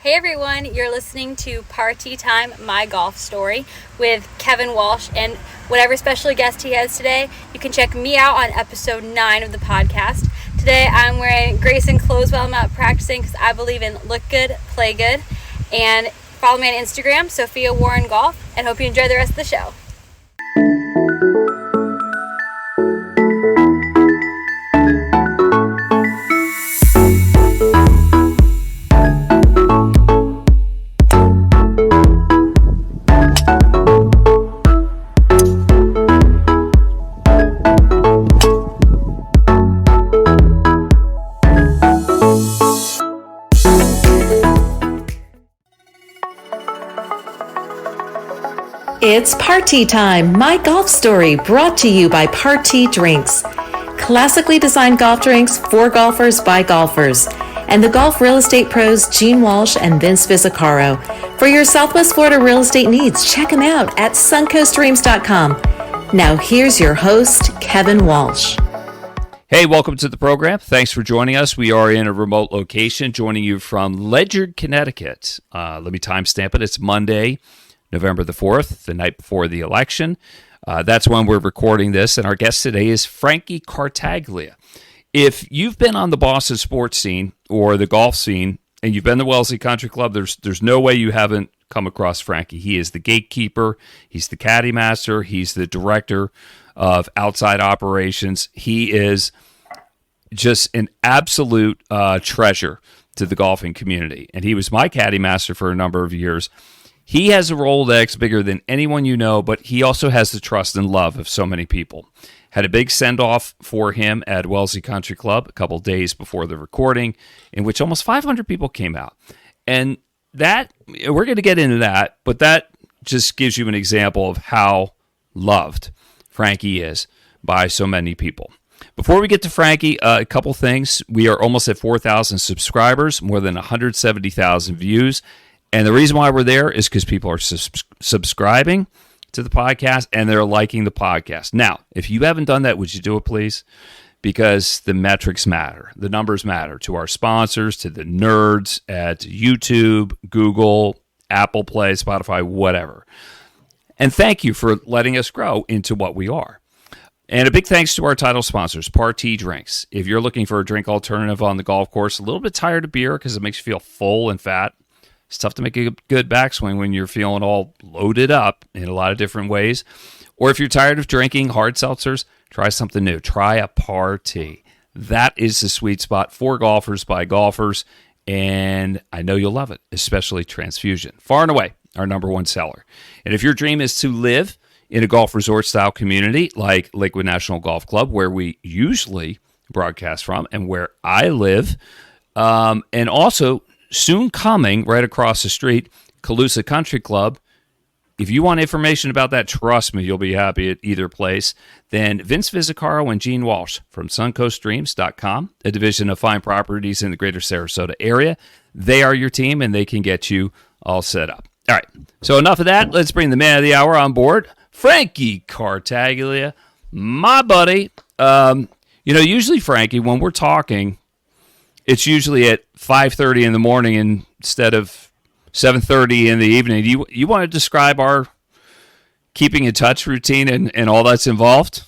Hey everyone, you're listening to Party Time, My Golf Story with Kevin Walsh and whatever special guest he has today. You can check me out on episode 9 of the podcast. Today I'm wearing Grayson clothes while I'm out practicing because I believe in look good, play good. And follow me on Instagram, Sophia Warren Golf, and hope you enjoy the rest of the show. It's Party Time, My Golf Story, brought to you by Party Drinks. Classically designed golf drinks for golfers by golfers. And the golf real estate pros Gene Walsh and Vince Visicaro. For your Southwest Florida real estate needs, check them out at suncoastdreams.com. Now here's your host, Kevin Walsh. Hey, welcome to the program. Thanks for joining us. We are in a remote location, joining you from Ledyard, Connecticut. Let me timestamp it. It's Monday, November the 4th, the night before the election. That's when we're recording this, and our guest today is Frankie Cartaglia. If you've been on the Boston sports scene or the golf scene, and you've been to Wellesley Country Club, there's no way you haven't come across Frankie. He is the gatekeeper. He's the caddy master. He's the director of outside operations. He is just an absolute treasure to the golfing community, and he was my caddy master for a number of years. He has a Rolodex bigger than anyone you know, but he also has the trust and love of so many people. Had a big send-off for him at Wellesley Country Club a couple days before the recording, in which almost 500 people came out. And that, we're going to get into that, but that just gives you an example of how loved Frankie is by so many people. Before we get to Frankie, a couple things. We are almost at 4,000 subscribers, more than 170,000 views. And the reason why we're there is because people are subscribing to the podcast and they're liking the podcast. Now, if you haven't done that, would you do it, please? Because the metrics matter. The numbers matter to our sponsors, to the nerds at YouTube, Google, Apple Play, Spotify, whatever. And thank you for letting us grow into what we are. And a big thanks to our title sponsors, Party Drinks. If you're looking for a drink alternative on the golf course, a little bit tired of beer because it makes you feel full and fat, it's tough to make a good backswing when you're feeling all loaded up in a lot of different ways. Or if you're tired of drinking hard seltzers, try something new. Try a Party. That is the sweet spot for golfers by golfers, and I know you'll love it, especially Transfusion. Far and away, our number one seller. And if your dream is to live in a golf resort-style community like Lakewood National Golf Club, where we usually broadcast from and where I live, and also soon coming right across the street, Calusa Country Club. If you want information about that, trust me, you'll be happy at either place. Then Vince Visicaro and Gene Walsh from suncoastdreams.com, a division of fine properties in the greater Sarasota area. They are your team, and they can get you all set up. All right, so enough of that. Let's bring the man of the hour on board, Frankie Cartaglia, my buddy. Usually, Frankie, when we're talking, it's usually at 5:30 in the morning instead of 7:30 in the evening. You want to describe our keeping in touch routine and all that's involved?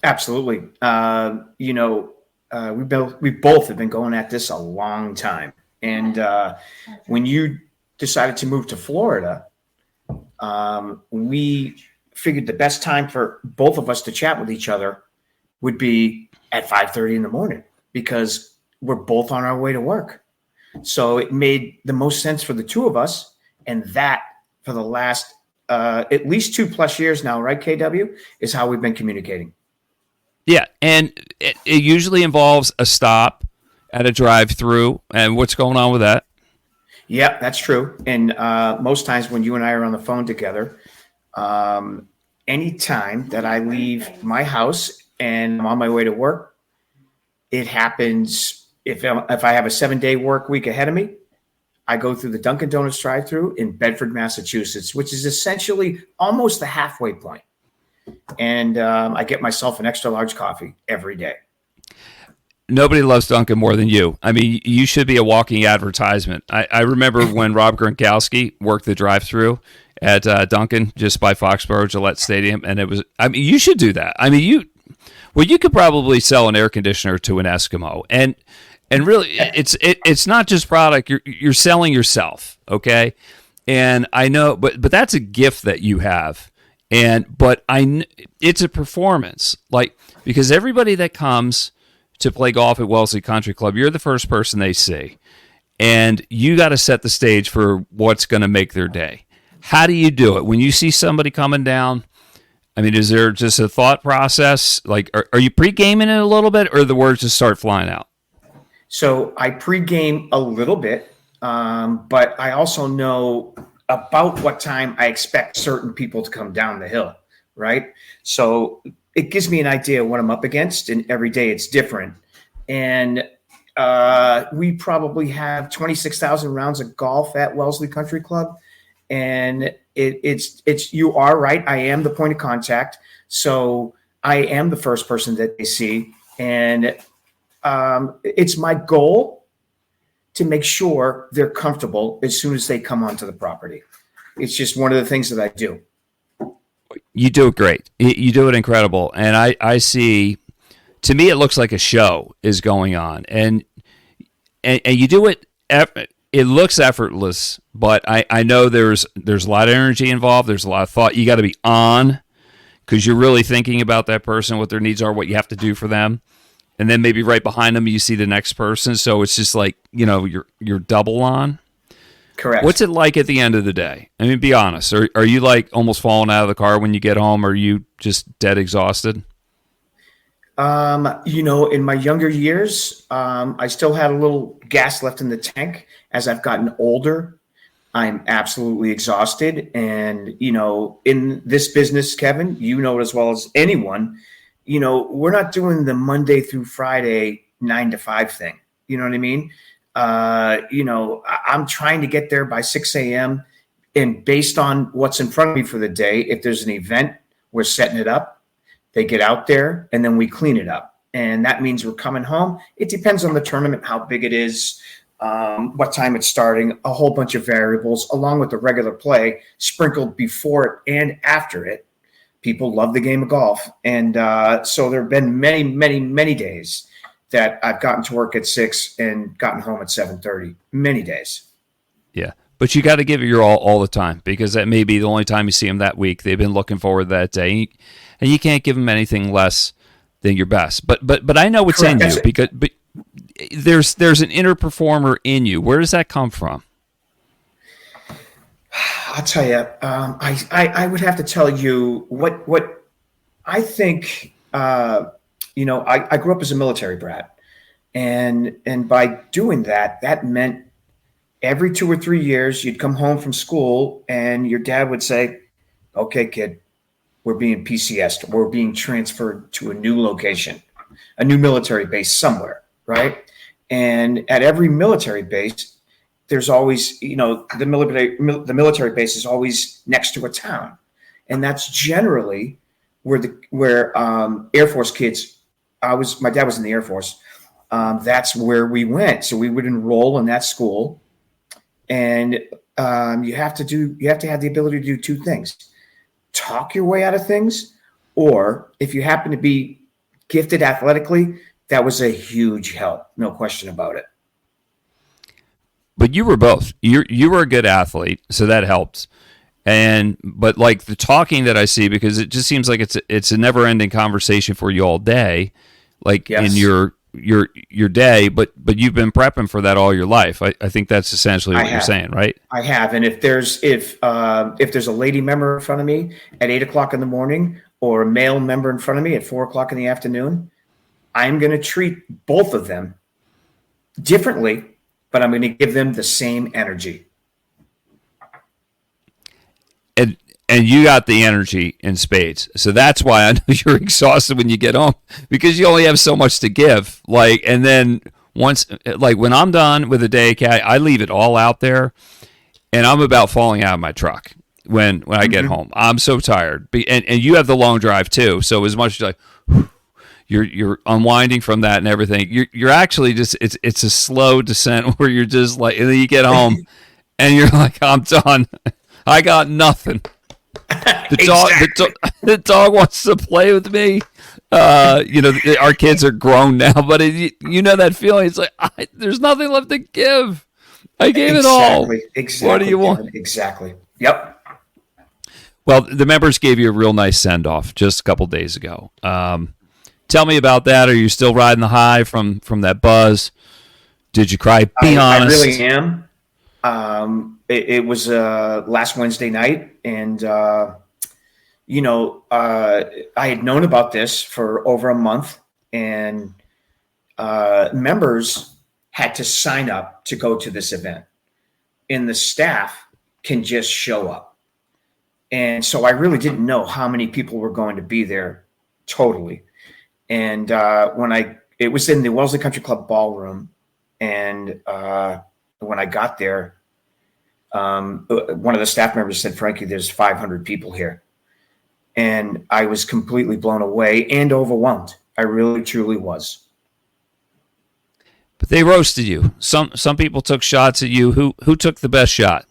Absolutely. We both have been going at this a long time. And when you decided to move to Florida, we figured the best time for both of us to chat with each other would be at 5:30 in the morning because we're both on our way to work. So it made the most sense for the two of us. And that for the last at least 2+ years now, right, KW, is how we've been communicating. Yeah. And it usually involves a stop at a drive-through. And what's going on with that? Yeah, that's true. And most times when you and I are on the phone together, anytime that I leave my house and I'm on my way to work, it happens. If I have a 7-day work week ahead of me, I go through the Dunkin' Donuts drive-thru in Bedford, Massachusetts, which is essentially almost the halfway point. And I get myself an extra large coffee every day. nobody loves Duncan more than you. I mean, you should be a walking advertisement. I remember when Rob Gronkowski worked the drive-through at Duncan just by Foxborough Gillette Stadium, and it was. I mean, you should do that. I mean, you could probably sell an air conditioner to an Eskimo, and really, it's not just product. You're selling yourself, okay? And I know, but that's a gift that you have, it's a performance, like, because everybody that comes to play golf at Wellesley Country Club, you're the first person they see, and you got to set the stage for what's going to make their day. How do you do it when you see somebody coming down? I mean, is there just a thought process? Like, are you pre-gaming it a little bit, or the words just start flying out? So I pre-game a little bit, but I also know about what time I expect certain people to come down the hill, right? So it gives me an idea of what I'm up against, and every day it's different. And we probably have 26,000 rounds of golf at Wellesley Country Club. And it's you are right. I am the point of contact. So I am the first person that they see. And it's my goal to make sure they're comfortable as soon as they come onto the property. It's just one of the things that I do. You do it great. You do it incredible. And I see, to me, it looks like a show is going on. And you do it, it looks effortless, but I know there's a lot of energy involved. There's a lot of thought. You got to be on because you're really thinking about that person, what their needs are, what you have to do for them. And then maybe right behind them, you see the next person. So it's just like, you're double on. Correct. What's it like at the end of the day? I mean, be honest. Are you like almost falling out of the car when you get home? Or are you just dead exhausted? In my younger years, I still had a little gas left in the tank. As I've gotten older, I'm absolutely exhausted. And, in this business, Kevin, you know it as well as anyone, we're not doing the Monday through Friday 9 to 5 thing. You know what I mean? I'm trying to get there by 6 a.m. And based on what's in front of me for the day, if there's an event, we're setting it up. They get out there and then we clean it up. And that means we're coming home. It depends on the tournament, how big it is, what time it's starting, a whole bunch of variables, along with the regular play sprinkled before it and after it. People love the game of golf. And so there have been many, many, many days that I've gotten to work at 6 and gotten home at 7:30. Many days. Yeah. But you got to give it your all the time, because that may be the only time you see them that week. They've been looking forward to that day. And you can't give them anything less than your best. But I know it's in you, because there's an inner performer in you. Where does that come from? I'll tell you. I would have to tell you what I think. I grew up as a military brat, and by doing that meant every 2 or 3 years you'd come home from school and your dad would say, "Okay, kid, we're being PCS'd. We're being transferred to a new location, a new military base somewhere," right? And at every military base, there's always, the military base is always next to a town, and that's generally where Air Force kids. My dad was in the Air Force. That's where we went. So we would enroll in that school, and you have to have the ability to do two things: talk your way out of things, or if you happen to be gifted athletically, that was a huge help, no question about it. But you were both. You were a good athlete, so that helped. But like the talking that I see, because it just seems like it's a never-ending conversation for you all day, like yes. in your day. But you've been prepping for that all your life. I think that's essentially what you're saying, right? I have, and if there's a lady member in front of me at 8 o'clock in the morning, or a male member in front of me at 4 o'clock in the afternoon, I'm going to treat both of them differently, but I'm going to give them the same energy. And you got the energy in spades. So that's why I know you're exhausted when you get home, because you only have so much to give. And then once, when I'm done with a day, I leave it all out there, and I'm about falling out of my truck when I get home. I'm so tired. And you have the long drive too. So as much as you're unwinding from that and everything. You're actually just it's a slow descent where you're just like, and then you get home and you're like, I'm done. I got nothing. The dog wants to play with me. Our kids are grown now, but you know that feeling. It's like there's nothing left to give. I gave it all. Exactly. What do you want? Exactly. Yep. Well, the members gave you a real nice send off just a couple days ago. Tell me about that. Are you still riding the high from that buzz? Did you cry? Be honest. I really am. It was last Wednesday night, and I had known about this for over a month, and members had to sign up to go to this event, and the staff can just show up. And so I really didn't know how many people were going to be there totally. And it was in the Wellesley Country Club ballroom, and when I got there, one of the staff members said, Frankie, there's 500 people here. And I was completely blown away and overwhelmed. I really, truly was. But they roasted you. Some people took shots at you. Who took the best shot?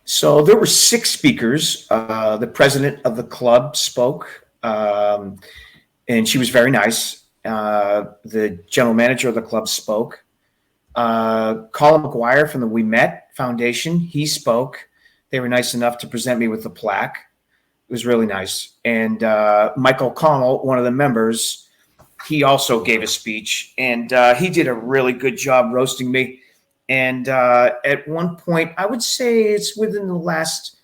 So there were 6 speakers. The president of the club spoke, and she was very nice. The general manager of the club spoke. Colin McGuire from the Ouimet Foundation, he spoke. They were nice enough to present me with the plaque. It was really nice. And Michael O'Connell, one of the members, he also gave a speech, and he did a really good job roasting me. And at one point, I would say it's within the last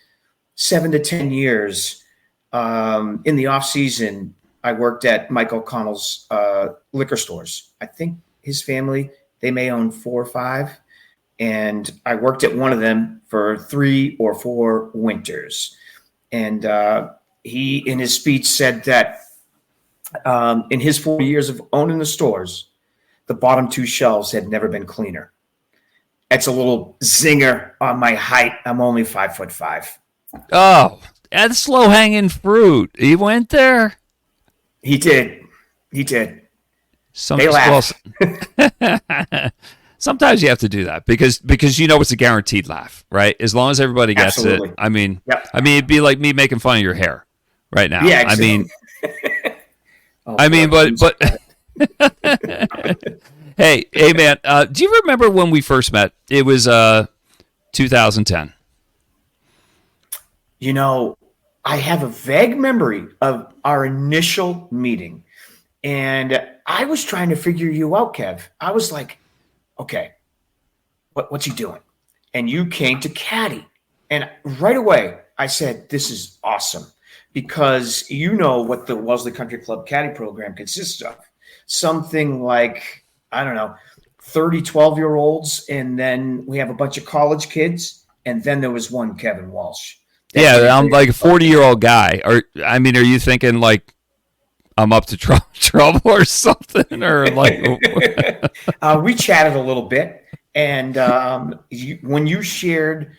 7 to 10 years, in the off season, I worked at Mike O'Connell's liquor stores. I think his family, they may own 4 or 5. And I worked at one of them for 3 or 4 winters. And he, in his speech, said that in his 40 years of owning the stores, the bottom 2 shelves had never been cleaner. That's a little zinger on my height. I'm only 5'5". Oh, that's low hanging fruit. He went there. He did. They laughed. Sometimes you have to do that because it's a guaranteed laugh, right? As long as everybody gets Absolutely. it. I mean, Yep. it'd be like me making fun of your hair right now. Yeah, exactly. But hey, man, do you remember when we first met? It was 2010. I have a vague memory of our initial meeting, and I was trying to figure you out, Kev. I was like, okay, what's he doing? And you came to Caddie, and right away I said, this is awesome, because you know what the Wellesley Country Club Caddie program consists of. Something like, I don't know, 30 12-year-olds, and then we have a bunch of college kids, and then there was one Kevin Walsh. I'm like a 40-year-old guy. Are you thinking like I'm up to trouble or something, or like? We chatted a little bit, and when you shared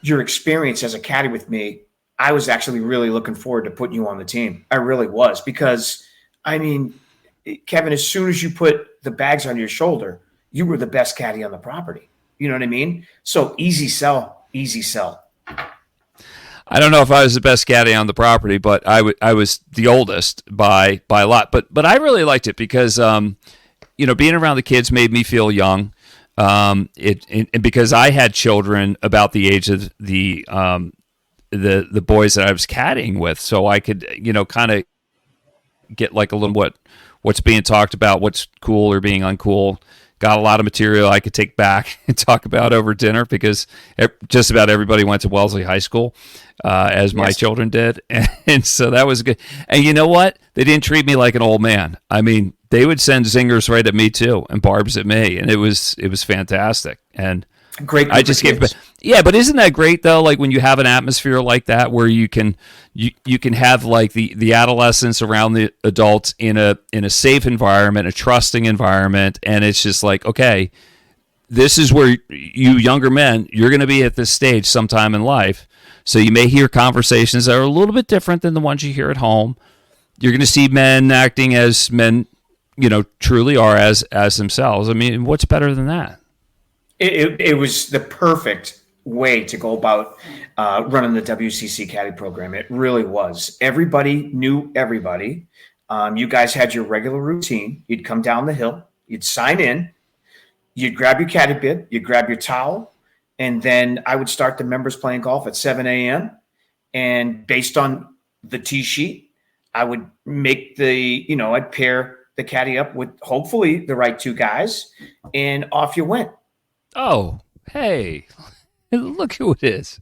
your experience as a caddy with me, I was actually really looking forward to putting you on the team. I really was, because Kevin, as soon as you put the bags on your shoulder, you were the best caddy on the property. You know what I mean? So easy sell. I don't know if I was the best caddy on the property, but I was the oldest by a lot. But I really liked it because being around the kids made me feel young. And because I had children about the age of the boys that I was caddying with, so I could kind of get like a little what's being talked about, what's cool or being uncool. Got a lot of material I could take back and talk about over dinner, because just about everybody went to Wellesley High School, as my children did. And so that was good. And you know what? They didn't treat me like an old man. I mean, they would send zingers right at me too, and barbs at me. And it was fantastic. And great. I just gave, but isn't that great though? Like when you have an atmosphere like that, where you can have like the adolescents around the adults in a safe environment, a trusting environment, and it's just like, okay, this is where you younger men, you're going to be at this stage sometime in life, so you may hear conversations that are a little bit different than the ones you hear at home, you're going to see men acting as men, truly are as themselves. I mean, what's better than that? It was the perfect way to go about running the WCC Caddy program. It really was. Everybody knew everybody. You guys had your regular routine. You'd come down the hill. You'd sign in. You'd grab your caddy bib. You'd grab your towel. And then I would start the members playing golf at 7 a.m. And based on the tee sheet, I would make I'd pair the caddy up with hopefully the right two guys. And off you went. Oh, hey, look who it is.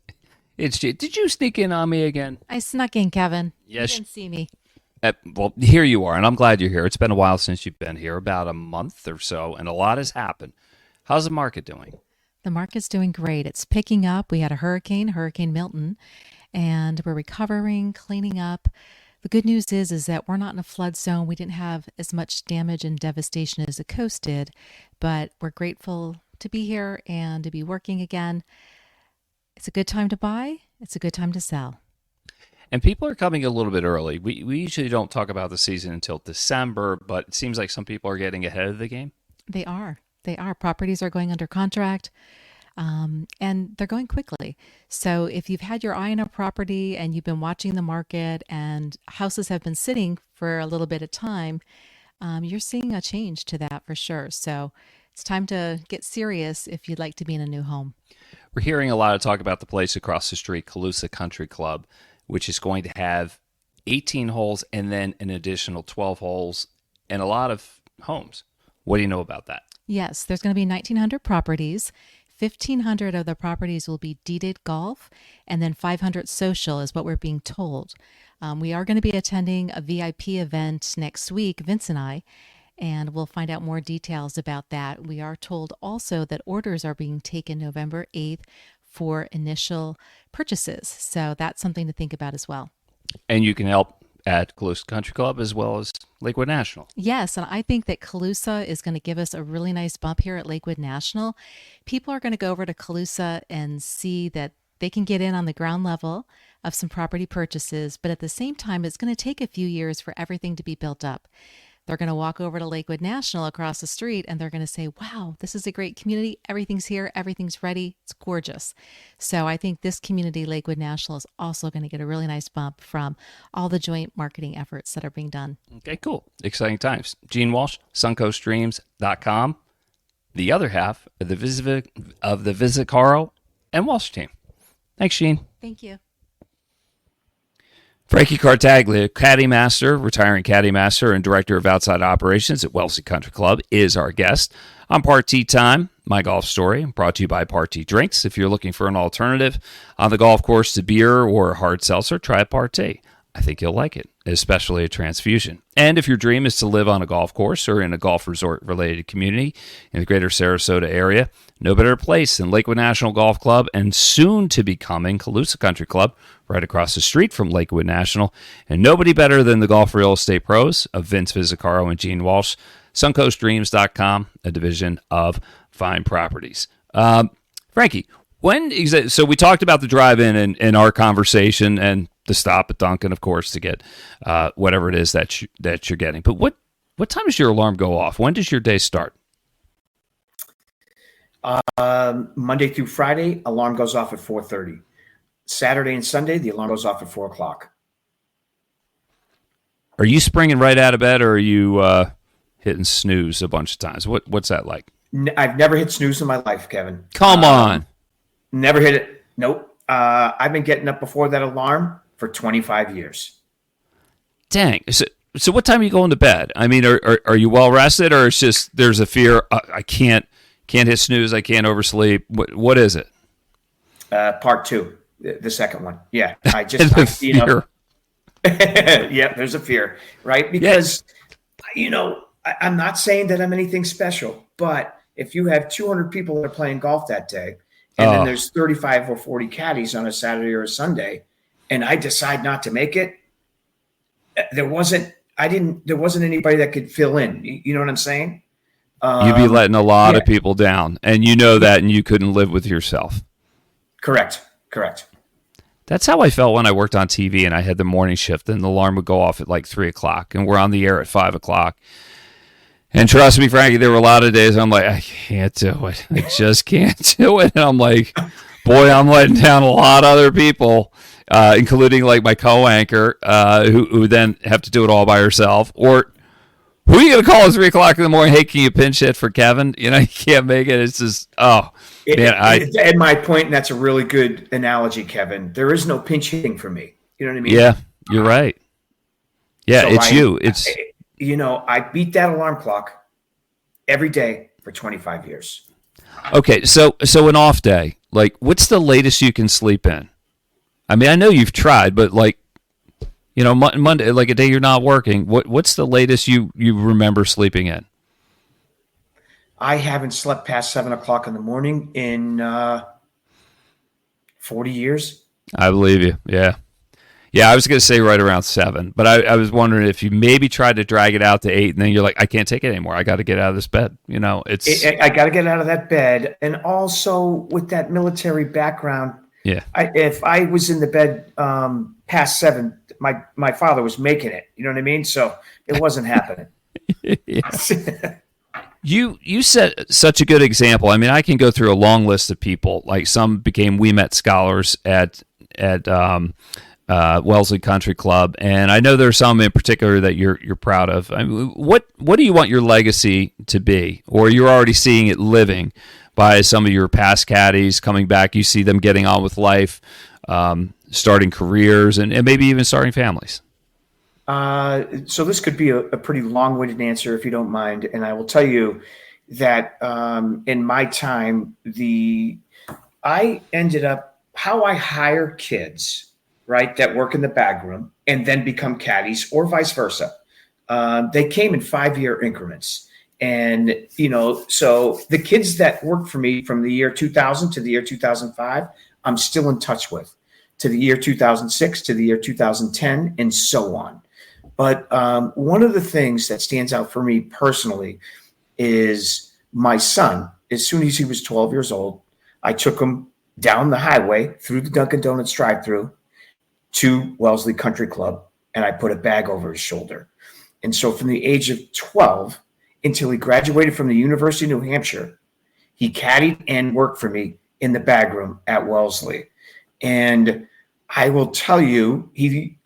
It's did you sneak in on me again? I snuck in, Kevin. Yes. You didn't see me. Well, here you are, and I'm glad you're here. It's been a while since you've been here, about a month or so, and a lot has happened. How's the market doing? The market's doing great. It's picking up. We had a Hurricane Milton, and we're recovering, cleaning up. The good news is that we're not in a flood zone. We didn't have as much damage and devastation as the coast did, but we're grateful to be here and to be working again. It's a good time to buy. It's a good time to sell. And people are coming a little bit early. We usually don't talk about the season until December, but it seems like some people are getting ahead of the game. They are. Properties are going under contract, and they're going quickly. So if you've had your eye on a property and you've been watching the market and houses have been sitting for a little bit of time, you're seeing a change to that for sure. So it's time to get serious if you'd like to be in a new home. We're hearing a lot of talk about the place across the street, Ouimet Country Club, which is going to have 18 holes and then an additional 12 holes and a lot of homes. What do you know about that? Yes, there's going to be 1,900 properties. 1,500 of the properties will be deeded golf, and then 500 social is what we're being told. We are going to be attending a VIP event next week, Vince and I, and we'll find out more details about that. We are told also that orders are being taken November 8th for initial purchases. So that's something to think about as well. And you can help at Ouimet Country Club as well as Lakewood National. Yes, and I think that Calusa is going to give us a really nice bump here at Lakewood National. People are going to go over to Calusa and see that they can get in on the ground level of some property purchases, but at the same time, it's going to take a few years for everything to be built up. They're going to walk over to Lakewood National across the street and they're going to say, wow, this is a great community. Everything's here. Everything's ready. It's gorgeous. So I think this community, Lakewood National, is also going to get a really nice bump from all the joint marketing efforts that are being done. Okay, cool. Exciting times. Gene Walsh, suncoastdreams.com, the other half of the Visit Caro and Walsh team. Thanks, Gene. Thank you. Frankie Cartaglia, Caddy Master, retiring Caddy Master and Director of Outside Operations at Wellesley Country Club, is our guest on Party Time, my golf story, brought to you by Party Drinks. If you're looking for an alternative on the golf course to beer or hard seltzer, try a Party. I think you'll like it, especially a transfusion. And if your dream is to live on a golf course or in a golf resort-related community in the greater Sarasota area, no better place than Lakewood National Golf Club and soon to be coming Ouimet Country Club right across the street from Lakewood National. And nobody better than the golf real estate pros of Vince Vizzacaro and Gene Walsh. SuncoastDreams.com, a division of Fine Properties. Frankie, so we talked about the drive-in in our conversation and the stop at Dunkin', of course, to get whatever it is that you're getting. But what time does your alarm go off? When does your day start? Monday through Friday, alarm goes off at 4:30. Saturday and Sunday, the alarm goes off at 4 o'clock. Are you springing right out of bed, or are you hitting snooze a bunch of times? What's that like? I've never hit snooze in my life, Kevin. Come on. Never hit it. Nope. I've been getting up before that alarm for 25 years. Dang. So what time are you going to bed? I mean, are you well rested, or it's just there's a fear I can't hit snooze, I can't oversleep? What is it? Part two, the second one. Yeah, fear. Yeah, there's a fear, right? Because I'm not saying that I'm anything special, but if you have 200 people that are playing golf that day, and then there's 35 or 40 caddies on a Saturday or a Sunday, and I decide not to make it, there wasn't anybody that could fill in. You know what I'm saying? You'd be letting a lot of people down, and you know that, and you couldn't live with yourself. Correct. That's how I felt when I worked on TV and I had the morning shift, and the alarm would go off at like 3 o'clock, and we're on the air at 5 o'clock. And trust me, Frankie, there were a lot of days I'm like, I can't do it. I just can't do it. And I'm like, boy, I'm letting down a lot of other people, including like my co-anchor, who then have to do it all by herself. Or who are you going to call at 3 o'clock in the morning? Hey, can you pinch hit for Kevin? You know, you can't make it. It's just, man. At my point, and that's a really good analogy, Kevin. There is no pinch hitting for me. You know what I mean? Yeah, you're right. Yeah, so it's I beat that alarm clock every day for 25 years. Okay, so an off day, like, what's the latest you can sleep in? I mean, I know you've tried, but like, Monday, like a day you're not working, what's the latest you remember sleeping in? I haven't slept past 7 o'clock in the morning in 40 years. I believe you. Yeah. Yeah, I was going to say right around 7, but I was wondering if you maybe tried to drag it out to 8, and then you're like, I can't take it anymore. I got to get out of this bed. I got to get out of that bed. And also with that military background, yeah, if I was in the bed past 7, my father was making it. You know what I mean? So it wasn't happening. You set such a good example. I mean, I can go through a long list of people. Like, some became Ouimet Scholars at Wellesley Country Club, and I know there's some in particular that you're proud of. I mean, what do you want your legacy to be, or you're already seeing it living by some of your past caddies coming back? You see them getting on with life, starting careers, and maybe even starting families. So this could be a pretty long-winded answer, if you don't mind. And I will tell you that in my time, I ended up how I hire kids, right, that work in the bag room and then become caddies, or vice versa. They came in 5-year increments. And, so the kids that worked for me from the year 2000 to the year 2005, I'm still in touch with, to the year 2006, to the year 2010, and so on. But one of the things that stands out for me personally is my son. As soon as he was 12 years old, I took him down the highway through the Dunkin' Donuts drive-thru to Wellesley Country Club, and I put a bag over his shoulder. And so from the age of 12 until he graduated from the University of New Hampshire, he caddied and worked for me in the bag room at Wellesley. And I will tell you, he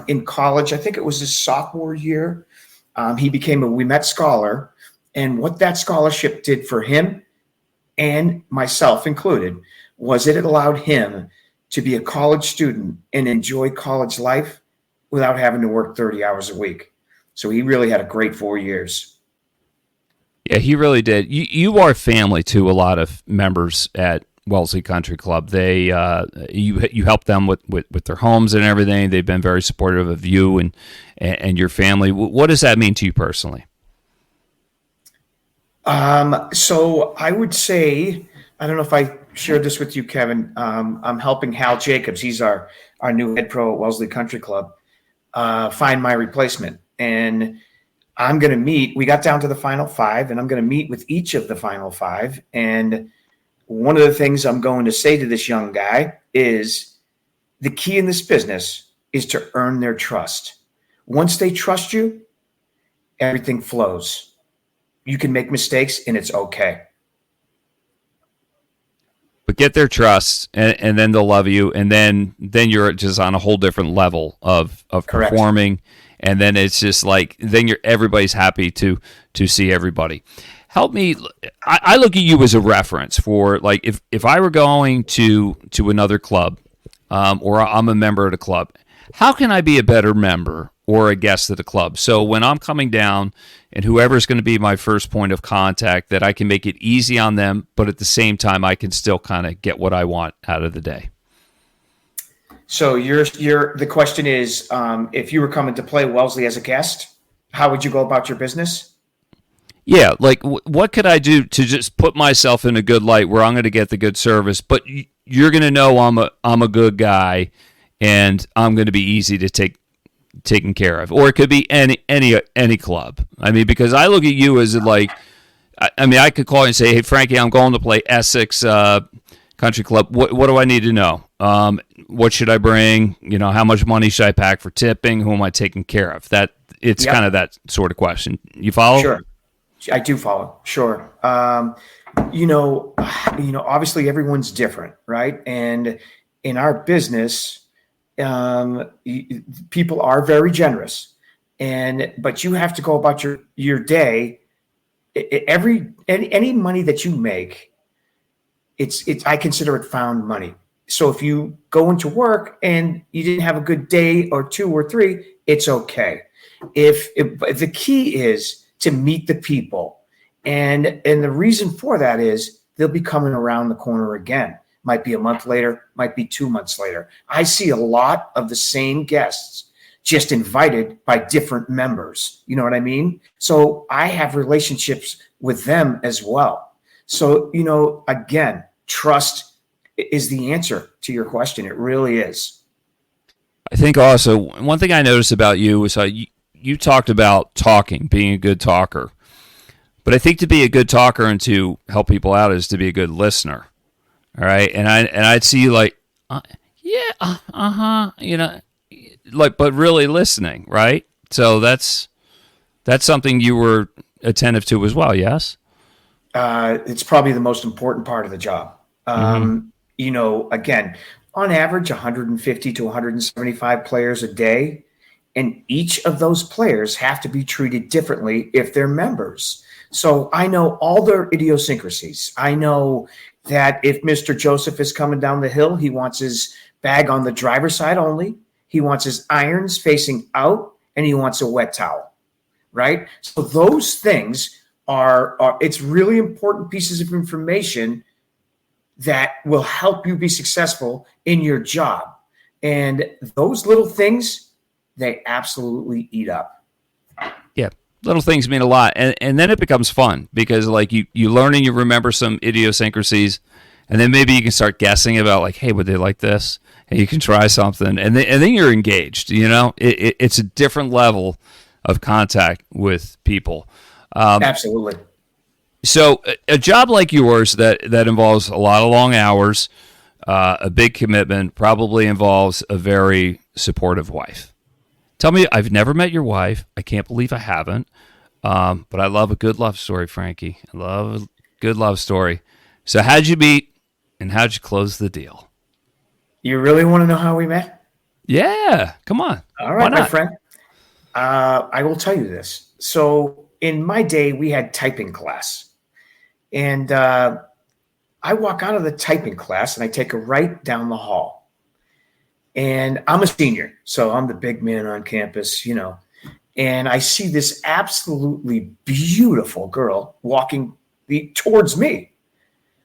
in college, I think it was his sophomore year, he became a Ouimet Scholar. And what that scholarship did for him, and myself included, was it allowed him to be a college student and enjoy college life without having to work 30 hours a week. So he really had a great 4 years. Yeah, he really did. You are family to a lot of members at Wellesley Country Club. They you help them with their homes and everything. They've been very supportive of you and your family. What does that mean to you personally? So I would say, I don't know if I shared this with you, Kevin. I'm helping Hal Jacobs. He's our new head pro at Wellesley Country Club, find my replacement. And I'm going to meet, we got down to the final 5, and I'm going to meet with each of the final 5. And one of the things I'm going to say to this young guy is the key in this business is to earn their trust. Once they trust you, everything flows. You can make mistakes and it's okay. But get their trust, and then they'll love you, and then you're just on a whole different level of Correct. Performing, and then it's just like everybody's happy to see everybody. Help me. I look at you as a reference for, like, if I were going to another club, or I'm a member at a club, how can I be a better member or a guest at a club? So when I'm coming down, and whoever's going to be my first point of contact, that I can make it easy on them, but at the same time, I can still kind of get what I want out of the day. So the question is, if you were coming to play Wellesley as a guest, how would you go about your business? Yeah, like what could I do to just put myself in a good light where I'm going to get the good service, but you're going to know I'm a good guy, and I'm going to be easy to taken care of. Or it could be any club. I mean, because I look at you as like, I mean, I could call you and say, hey, Frankie, I'm going to play Essex Country Club. What do I need to know? what should I bring? How much money should I pack for tipping? Who am I taking care of? It's kind of that sort of question. You follow? Sure. I do follow. Sure. Obviously everyone's different, right? And in our business, people are very generous, but you have to go about your day. Any money that you make, I consider it found money. So if you go into work and you didn't have a good day or 2 or 3, it's okay. If the key is to meet the people, and the reason for that is they'll be coming around the corner again. Might be a month later, might be 2 months later. I see a lot of the same guests, just invited by different members. You know what I mean? So I have relationships with them as well. So, again, trust is the answer to your question. It really is. I think also one thing I noticed about you is how you talked about talking, being a good talker. But I think to be a good talker and to help people out is to be a good listener. All right. And I'd see you like, but really listening. Right. So that's something you were attentive to as well. Yes. It's probably the most important part of the job. Again, on average, 150 to 175 players a day. And each of those players have to be treated differently if they're members. So I know all their idiosyncrasies. I know that if Mr. Joseph is coming down the hill, he wants his bag on the driver's side only. He wants his irons facing out, and he wants a wet towel, right? So those things it's really important pieces of information that will help you be successful in your job. And those little things, they absolutely eat up. Yeah. Little things mean a lot. And then it becomes fun because like you learn and you remember some idiosyncrasies, and then maybe you can start guessing about like, hey, would they like this? And you can try something, and then you're engaged. It's a different level of contact with people. Absolutely. So a job like yours that involves a lot of long hours, a big commitment, probably involves a very supportive wife. Tell me, I've never met your wife. I can't believe I haven't. But I love a good love story, Frankie. I love a good love story. So how'd you meet and how'd you close the deal? You really want to know how we met? Yeah, come on. All right, my friend. I will tell you this. So in my day, we had typing class. And I walk out of the typing class and I take a right down the hall. And I'm a senior, so I'm the big man on campus, and I see this absolutely beautiful girl walking towards me.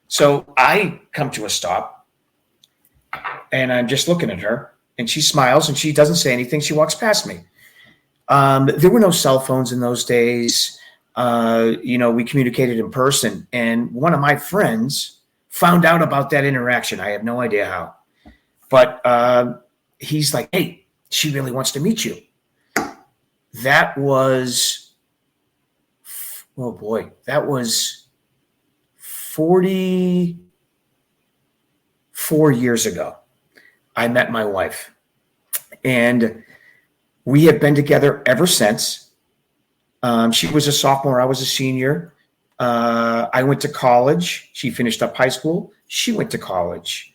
So I come to a stop and I'm just looking at her, and she smiles and she doesn't say anything. She walks past me. There were no cell phones in those days. We communicated in person, and one of my friends found out about that interaction. I have no idea how. But he's like, hey, she really wants to meet you. That was 44 years ago. I met my wife. And we have been together ever since. She was a sophomore. I was a senior. I went to college. She finished up high school. She went to college.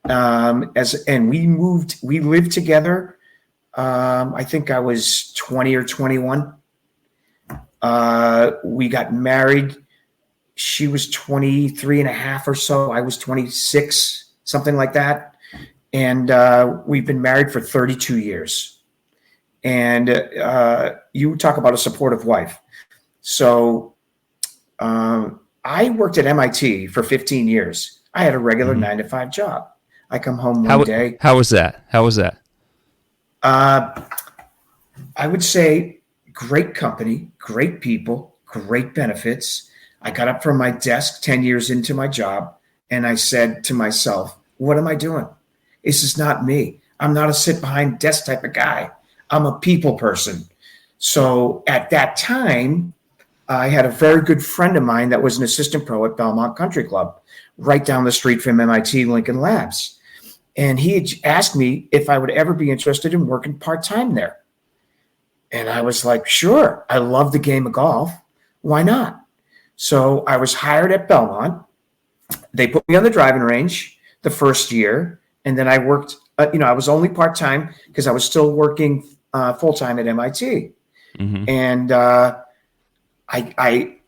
We lived together. I think I was 20 or 21. We got married. She was 23 and a half or so. I was 26, something like that. And we've been married for 32 years. And you talk about a supportive wife. So I worked at MIT for 15 years. I had a regular 9-to-5 job. I come home one day. How was that? I would say great company, great people, great benefits. I got up from my desk 10 years into my job, and I said to myself, what am I doing? This is not me. I'm not a sit behind desk type of guy. I'm a people person. So at that time, I had a very good friend of mine that was an assistant pro at Ouimet Country Club, right down the street from MIT Lincoln Labs. And he had asked me if I would ever be interested in working part-time there. And I was like, sure, I love the game of golf. Why not? So I was hired at Belmont. They put me on the driving range the first year. And then I worked, I was only part-time because I was still working full-time at MIT. Mm-hmm. And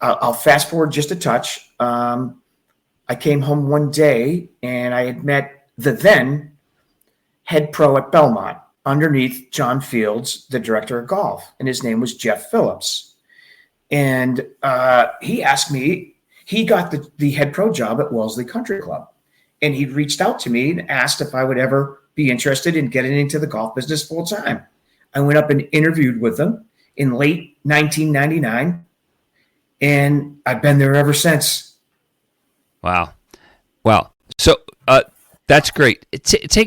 I'll fast forward just a touch. I came home one day and I had met the then head pro at Belmont underneath John Fields, the director of golf, and his name was Jeff Phillips. And he asked me, he got the head pro job at Wellesley Country Club, and he'd reached out to me and asked if I would ever be interested in getting into the golf business full time. I went up and interviewed with him in late 1999, and I've been there ever since. Wow. So that's great.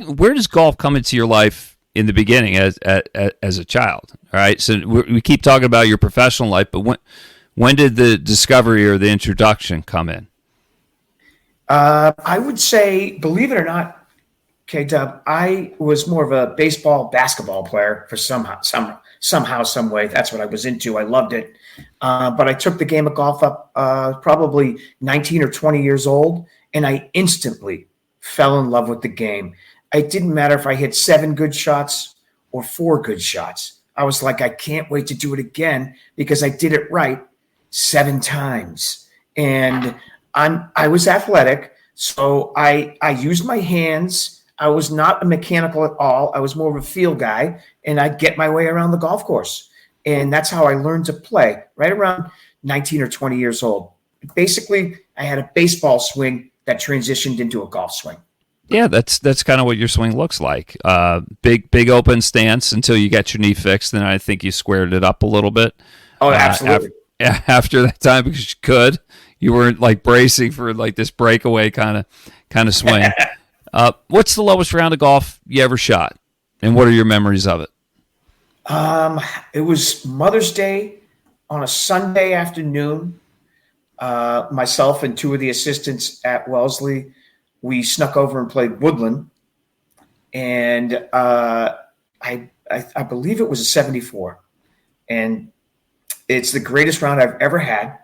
Where does golf come into your life in the beginning as a child? All right. So we keep talking about your professional life, but when did the discovery or the introduction come in? I would say, believe it or not, K-Dub, I was more of a basketball player for somehow, some way. That's what I was into. I loved it. But I took the game of golf up probably 19 or 20 years old, and I instantly fell in love with the game. It didn't matter if I hit 7 good shots or 4 good shots. I was like, I can't wait to do it again because I did it right 7 times. And I was athletic, so I used my hands. I was not a mechanical at all. I was more of a feel guy, and I'd get my way around the golf course. And that's how I learned to play, right around 19 or 20 years old. Basically, I had a baseball swing that transitioned into a golf swing. Yeah, that's kind of what your swing looks like. Big open stance until you got your knee fixed, then I think you squared it up a little bit. Oh, absolutely. After that time, because you could. You weren't like bracing for like this breakaway kind of swing. What's the lowest round of golf you ever shot, and what are your memories of it? It was Mother's Day on a Sunday afternoon. Myself and 2 of the assistants at Wellesley, we snuck over and played Woodland, and I believe it was a 74, and it's the greatest round I've ever had.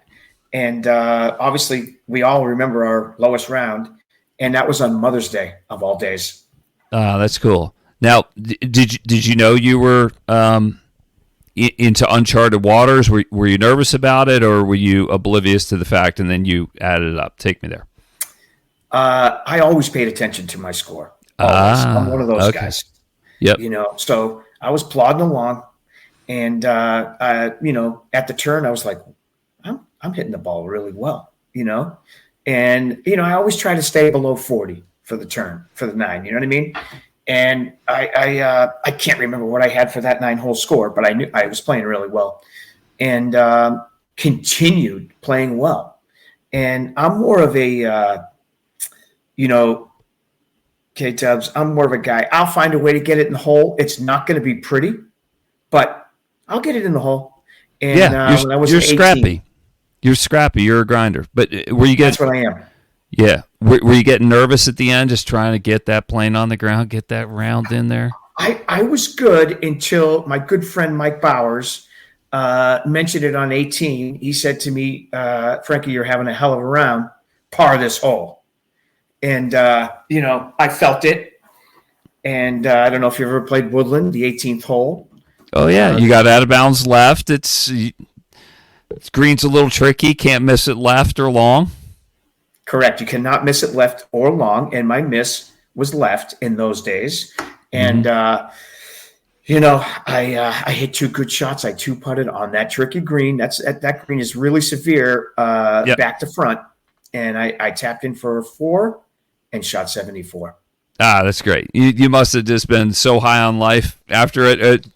And obviously, we all remember our lowest round, and that was on Mother's Day of all days. That's cool. Now, did you know you were into uncharted waters? Were you nervous about it, or were you oblivious to the fact, and then you added it up? Take me there. I always paid attention to my score. I'm one of those guys. Yep. So I was plodding along, and at the turn, I was like, I'm hitting the ball really well, and I always try to stay below 40 for the turn, for the 9. You know what I mean? And I can't remember what I had for that 9-hole score, but I knew I was playing really well, and continued playing well. And I'm more of a K-Tubbs, I'm more of a guy. I'll find a way to get it in the hole. It's not going to be pretty, but I'll get it in the hole. And when I was you're 18, scrappy. You're scrappy. You're a grinder. But were you getting? That's what I am. Yeah. Were you getting nervous at the end, just trying to get that plane on the ground, get that round in there? I was good until my good friend Mike Bowers mentioned it on 18. He said to me, Frankie, you're having a hell of a round. Par this hole. And, I felt it. And I don't know if you ever played Woodland, the 18th hole. Oh, yeah. You got out of bounds left. Green's a little tricky. Can't miss it left or long. Correct. You cannot miss it left or long. And my miss was left in those days. And, I hit 2 good shots. I 2-putted on that tricky green. That green is really severe back to front. And I tapped in for a 4 and shot 74. That's great. You must have just been so high on life after it.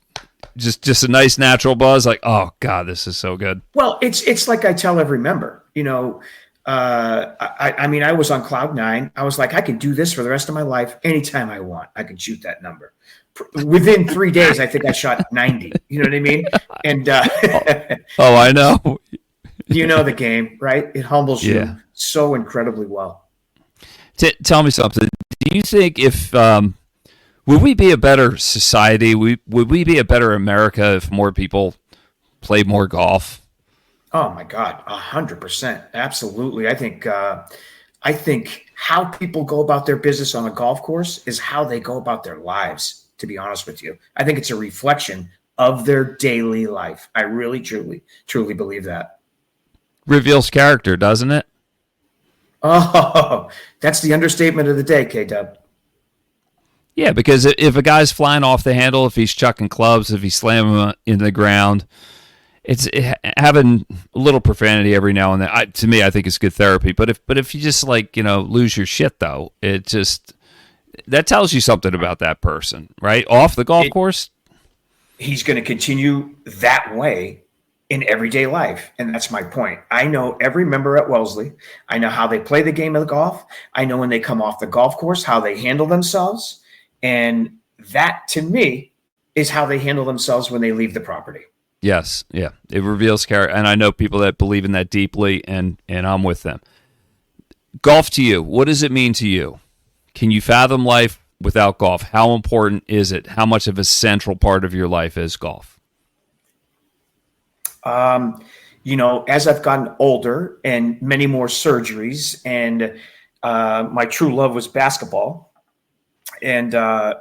Just a nice natural buzz, like, oh God, this is so good. Well, it's like I tell every member, I was on cloud 9. I was like, I can do this for the rest of my life. Anytime I want, I can shoot that number. Within 3 days, I think I shot 90. You know what I mean? And oh, I know. You know the game, right? It humbles you so incredibly well. Tell me something. Do you think if Would we be a better society? Would we be a better America if more people played more golf? Oh my God, 100%, absolutely. I think how people go about their business on a golf course is how they go about their lives. To be honest with you, I think it's a reflection of their daily life. I really, truly believe that. Reveals character, doesn't it? Oh, that's the understatement of the day, K-Dub. Yeah, because if a guy's flying off the handle, if he's chucking clubs, if he's slamming them into the ground, having a little profanity every now and then. To me, I think it's good therapy. But if you just lose your shit though, that tells you something about that person, right? Off the golf course, he's going to continue that way in everyday life. And that's my point. I know every member at Wellesley. I know how they play the game of golf. I know when they come off the golf course, how they handle themselves. And that, to me, is how they handle themselves when they leave the property. Yes. Yeah. It reveals character. And I know people that believe in that deeply, and I'm with them. Golf to you, what does it mean to you? Can you fathom life without golf? How important is it? How much of a central part of your life is golf? As I've gotten older and many more surgeries, and my true love was basketball, and and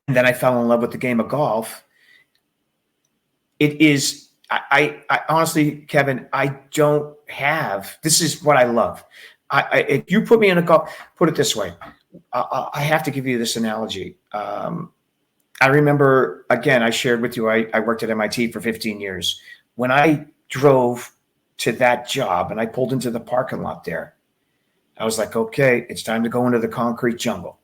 then I fell in love with the game of golf. It is, I honestly, Kevin, I don't have. This is what I love. If you put me in a golf, put it this way, I have to give you this analogy. I remember, again, I shared with you, I worked at MIT for 15 years. When I drove to that job and I pulled into the parking lot there, I was like, okay, it's time to go into the concrete jungle.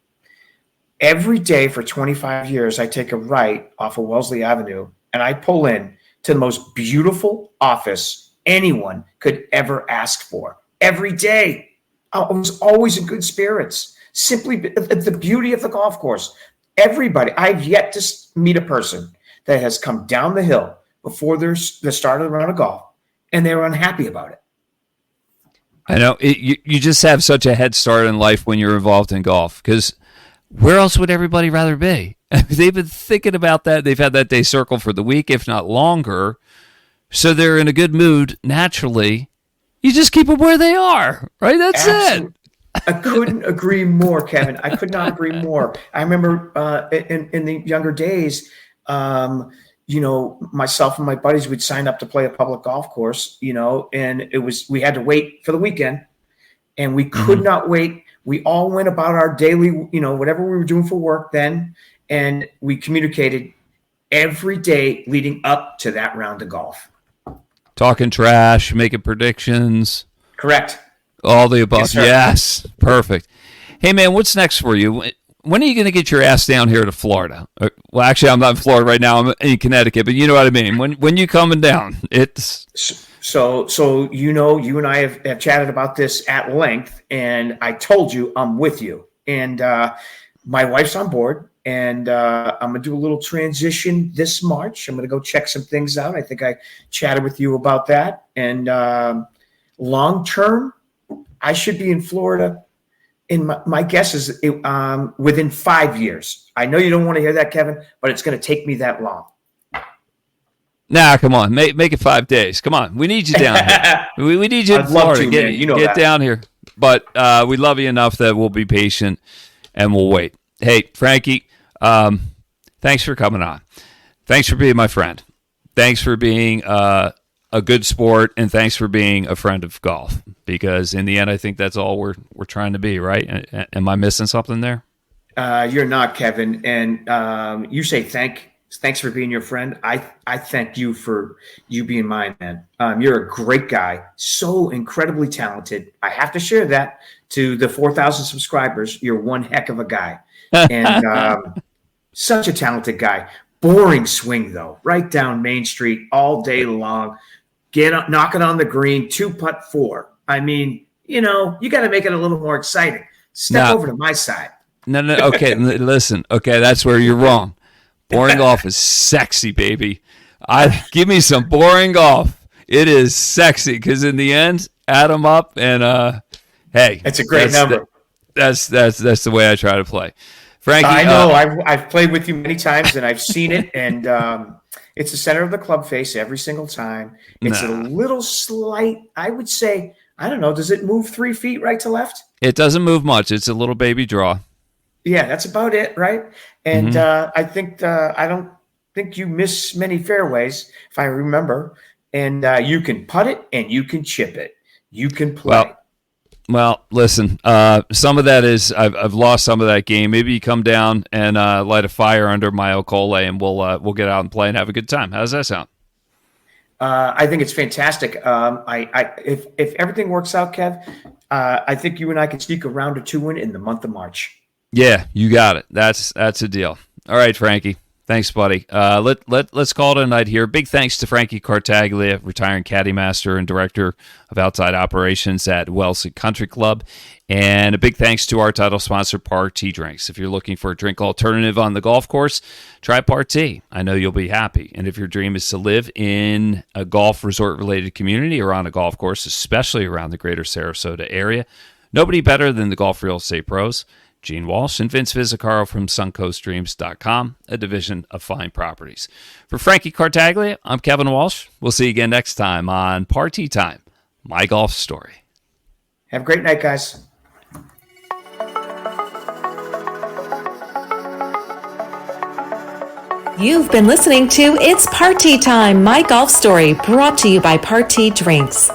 Every day for 25 years, I take a right off of Wellesley Avenue and I pull in to the most beautiful office anyone could ever ask for. Every day. I was always in good spirits. Simply the beauty of the golf course. Everybody, I've yet to meet a person that has come down the hill before the start of the round of golf, and they're unhappy about it. I know. You just have such a head start in life when you're involved in golf, because where else would everybody rather be? They've been thinking about that. They've had that day circled for the week, if not longer, so they're in a good mood naturally. You just keep them where they are, right? That's Absolutely. It. I couldn't agree more, Kevin. I could not agree more. I remember in the younger days, myself and my buddies would sign up to play a public golf course, and we had to wait for the weekend, and we could not wait. We all went about our daily, whatever we were doing for work then, and we communicated every day leading up to that round of golf. Talking trash, making predictions. Correct. All the above. Yes. Perfect. Hey, man, what's next for you? When are you going to get your ass down here to Florida? Well, actually, I'm not in Florida right now. I'm in Connecticut, but you know what I mean. When you coming down? It's so you and I have chatted about this at length, and I told you I'm with you. And my wife's on board, and I'm going to do a little transition this March. I'm going to go check some things out. I think I chatted with you about that. And long term, I should be in Florida. And my guess is within 5 years. I know you don't want to hear that, Kevin, but it's going to take me that long. Nah, come on. Make it 5 days. Come on. We need you down here. We need you in Florida. Get down here. But we love you enough that we'll be patient and we'll wait. Hey, Frankie, thanks for coming on. Thanks for being my friend. Thanks for being a good sport, and thanks for being a friend of golf, because in the end, I think that's all we're trying to be, right? Am I missing something there? You're not, Kevin. And you say thanks for being your friend. I thank you for you being mine, man. You're a great guy, so incredibly talented. I have to share that to the 4,000 subscribers. You're one heck of a guy, and such a talented guy. Boring swing though, right down Main Street all day long. Knock it on the green, 2-putt 4. I mean, you got to make it a little more exciting. Step over to my side. No. Okay, listen. Okay, that's where you're wrong. Boring golf is sexy, baby. Give me some boring golf. It is sexy because in the end, add them up and hey, it's a great number. That's the way I try to play. Frankie, I know. I've played with you many times, and I've seen it, and it's the center of the club face every single time. It's a little slight, I would say, I don't know, does it move 3 feet right to left? It doesn't move much. It's a little baby draw. Yeah, that's about it, right? And I think I don't think you miss many fairways, if I remember. And you can putt it and you can chip it. You can play. Well, listen. Some of that is I've lost some of that game. Maybe you come down and light a fire under my Ocole, and we'll get out and play and have a good time. How does that sound? I think it's fantastic. If everything works out, Kev, I think you and I can sneak a round or two in the month of March. Yeah, you got it. That's a deal. All right, Frankie. Thanks, buddy. Let's call it a night here. Big thanks to Frankie Cartaglia, retiring caddy master and director of outside operations at Wellesley Country Club. And a big thanks to our title sponsor, Party Drinks. If you're looking for a drink alternative on the golf course, try Party. I know you'll be happy. And if your dream is to live in a golf resort-related community or on a golf course, especially around the greater Sarasota area, nobody better than the Golf Real Estate Pros, Gene Walsh and Vince Visicaro from suncoastdreams.com, a division of Fine Properties. For Frankie Cartaglia, I'm Kevin Walsh. We'll see you again next time on Party Time, My Golf Story. Have a great night, guys. You've been listening to It's Party Time, My Golf Story, brought to you by Party Drinks.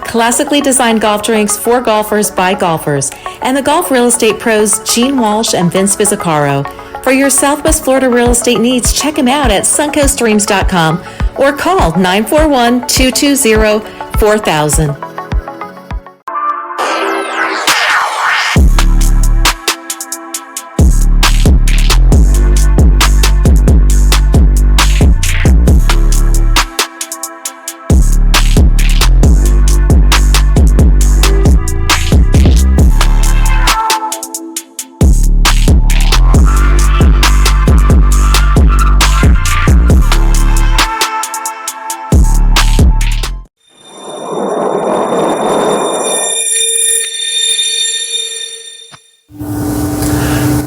Classically designed golf drinks for golfers by golfers, and the Golf Real Estate Pros Gene Walsh and Vince Visicaro. For your Southwest Florida real estate needs, check them out at suncoastdreams.com or call 941-220-4000.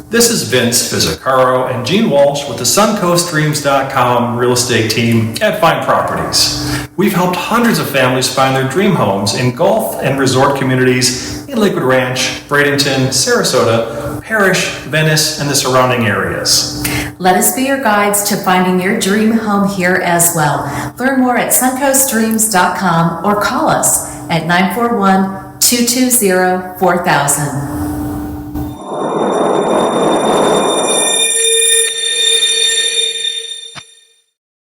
This is Vince Visicaro and Gene Walsh with the suncoastdreams.com real estate team at Fine Properties. We've helped hundreds of families find their dream homes in golf and resort communities in Lakewood Ranch, Bradenton, Sarasota, Parrish, Venice, and the surrounding areas. Let us be your guides to finding your dream home here as well. Learn more at suncoastdreams.com or call us at 941-220-4000.